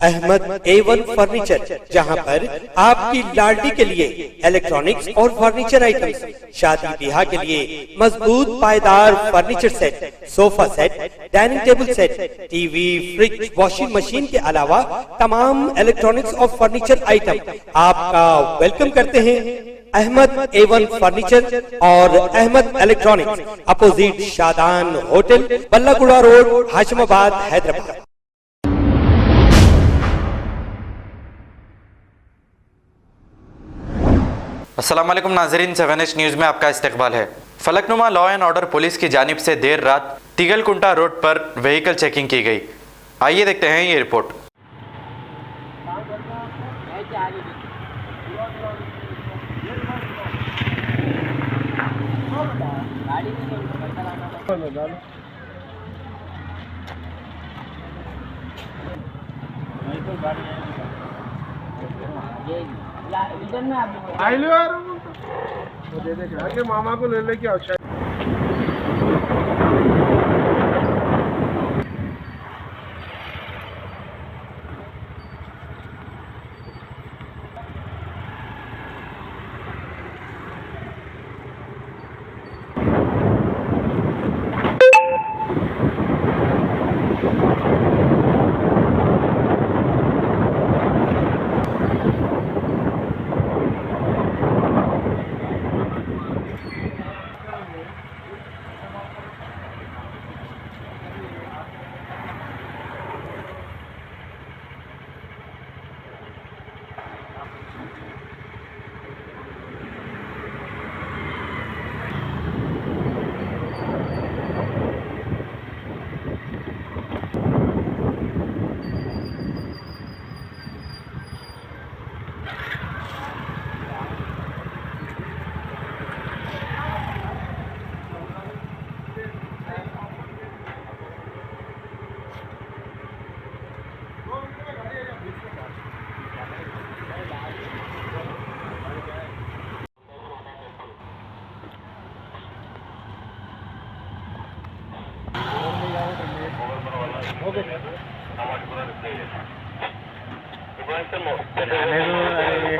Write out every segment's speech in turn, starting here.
Ahmad A1 furniture, जहां पर आपकी लाडली के लिए इलेक्ट्रॉनिक्स और फर्नीचर आइटम्स, शादी ब्याह के लिए मजबूत पायदार furniture set, sofa set, dining table set, TV, fridge, washing machine के अलावा तमाम इलेक्ट्रॉनिक्स और फर्नीचर आइटम आपका वेलकम करते हैं। अहमद A1 फर्नीचर और Ahmed electronics, opposite Shadan hotel, Ballaguda road, Hashimabad, Hyderabad. अस्सलाम वालेकुम नाज़रीन, 7H न्यूज़ में आपका इस्तकबाल है। Falaknuma law and order police की जानिब से देर रात तिगलकुंटा रोड पर व्हीकल चेकिंग की गई। आइए देखते हैं ये रिपोर्ट। आगे मामा को ले लेके आओ।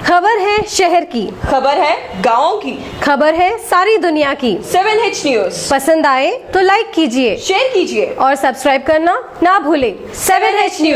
खबर है शहर की, खबर है गाँव की, खबर है सारी दुनिया की। 7H न्यूज़ पसंद आए तो लाइक कीजिए, शेयर कीजिए और सब्सक्राइब करना ना भूलें। 7H news.